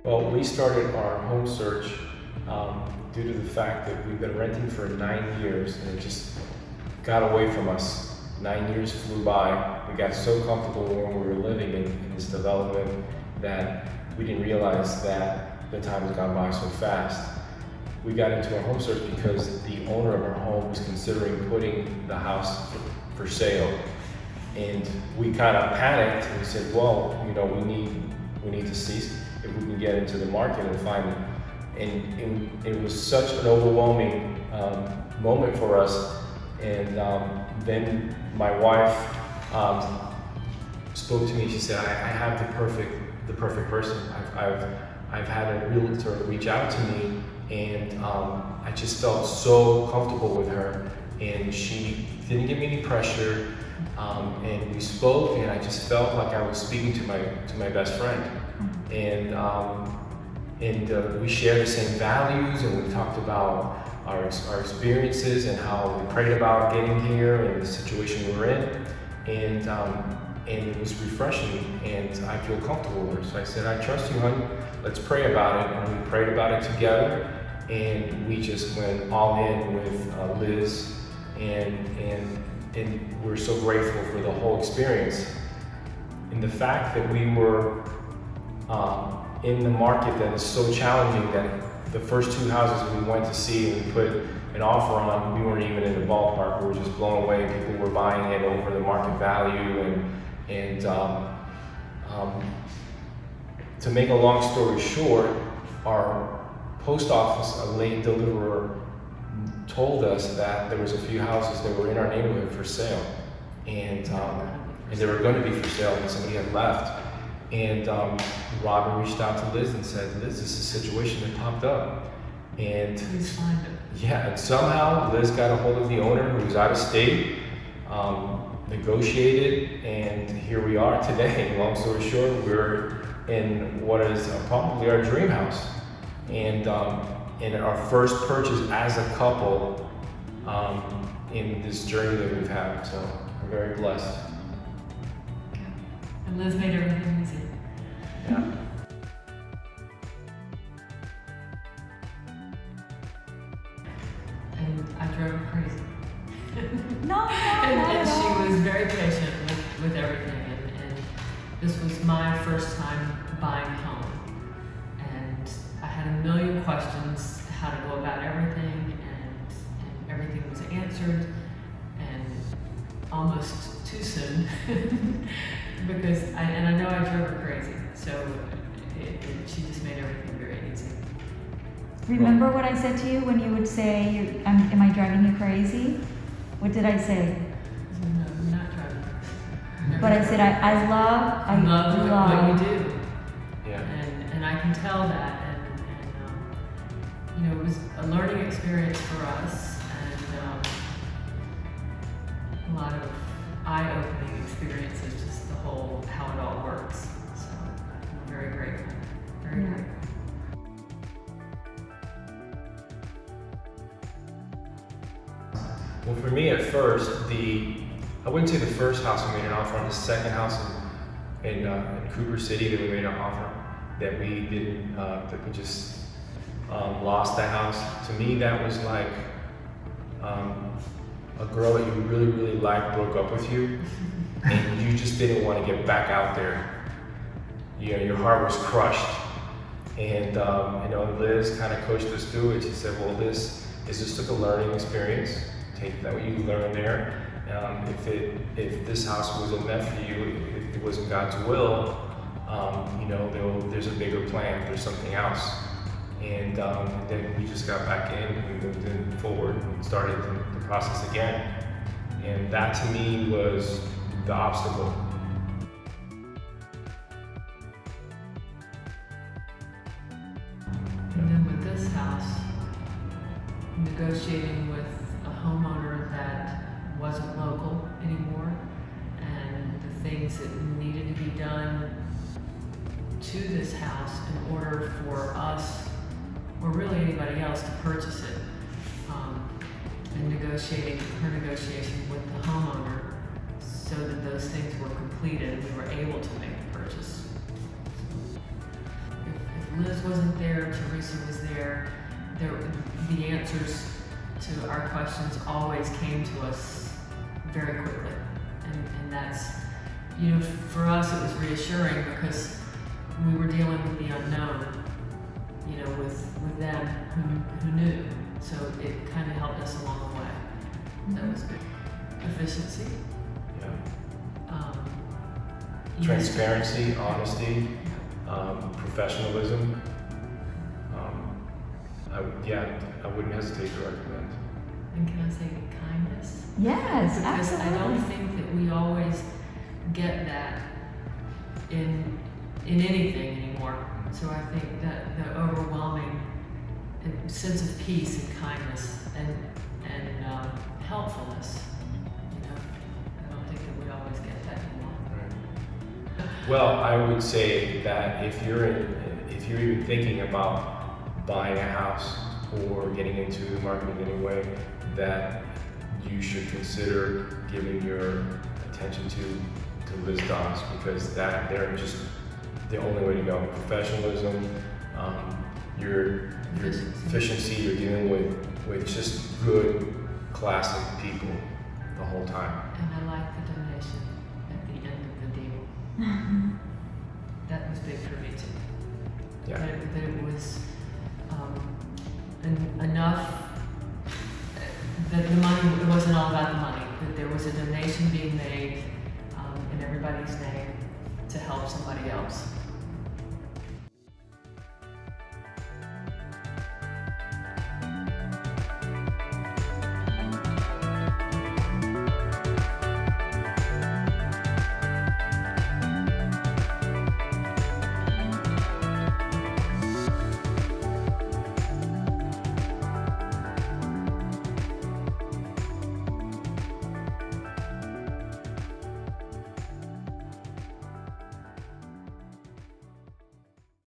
Well, we started our home search due to the fact that we've been renting for 9 years and it just got away from us. 9 years flew by. We got so comfortable when we were living in this development that we didn't realize that the time has gone by so fast. We got into our home search because the owner of our home was considering putting the house for sale. And we kind of panicked and we said, well, you know, we need to see if we can get into the market and find it. And it was such an overwhelming moment for us. And then my wife spoke to me. She said, I have the perfect person. I've had a realtor reach out to me, and I just felt so comfortable with her. And she didn't give me any pressure. And we spoke, and I just felt like I was speaking to my best friend. And we share the same values, and we talked about our experiences and how we prayed about getting here and the situation we were in. And it was refreshing, and I feel comfortable with her. So I said, I trust you, honey. Let's pray about it. And we prayed about it together, and we just went all in with Liz, and we're so grateful for the whole experience. And the fact that we were in the market that is so challenging that the first 2 houses we went to see and we put an offer on, we weren't even in the ballpark. We were just blown away. People were buying it over the market value, and to make a long story short, our post office, a late deliverer, told us that there was a few houses that were in our neighborhood for sale, and they were going to be for sale, and somebody had left. And Robin reached out to Liz and said, Liz, this is a situation that popped up. And please find it. Yeah, and somehow Liz got a hold of the owner who was out of state, negotiated, and here we are today. Long story short, we're in what is probably our dream house. And our first purchase as a couple in this journey that we've had. So we're very blessed. And Liz made everything easy. Yeah. And I drove her crazy. No, and she was very patient with everything. And this was my first time buying a home. And I had a million questions how to go about everything, and everything was answered, and almost too soon. Because I know I drove her crazy, so she just made everything very easy. Remember what I said to you when you would say, am I driving you crazy? What did I say? No, you're not driving her crazy. But I said, I love what you do. Yeah. And I can tell that, and you know, it was a learning experience for us, and a lot of eye-opening experiences, just the whole, how it all works. So I'm very grateful, very grateful. Well, for me at first, I wouldn't say the first house we made an offer on, the second house in Cooper City that we made an offer, that we didn't, that we just lost that house. To me, that was like a girl that you really, really liked broke up with you, and you just didn't want to get back out there. You know, your heart was crushed. And you know, Liz kind of coached us through it. She said, well, this is just like a learning experience. Take that what you learned there. If this house wasn't meant for you, if it wasn't God's will, you know, there's a bigger plan. There's something else. And then we just got back in, we moved in forward and started the process again. And that to me was the obstacle. And then with this house, negotiating with a homeowner that wasn't local anymore, and the things that needed to be done to this house in order for us, or really anybody else, to purchase it, and her negotiation with the homeowner so that those things were completed and we were able to make the purchase. If Liz wasn't there, Teresa was there. The answers to our questions always came to us very quickly. And that's, for us it was reassuring because we were dealing with the unknown, with them who knew. So it kind of helped us along the way. That was good. Efficiency. Yeah. Transparency, honesty, professionalism. I wouldn't hesitate to recommend. And can I say kindness? Yes, Because absolutely. I don't think that we always get that in anything anymore. So I think that the overwhelming sense of peace and kindness and helpfulness, I don't think that we always get that anymore. Right. Well, I would say that if you're even thinking about buying a house or getting into the market in any way, that you should consider giving your attention to Liz Dawes, because they're just the only way to go. Professionalism, your efficiency, you're dealing with just good, classic people the whole time. And I like the donation at the end of the deal. That was big for me too. Yeah. That it was enough that the money, it wasn't all about the money, that there was a donation being made in everybody's name to help somebody else.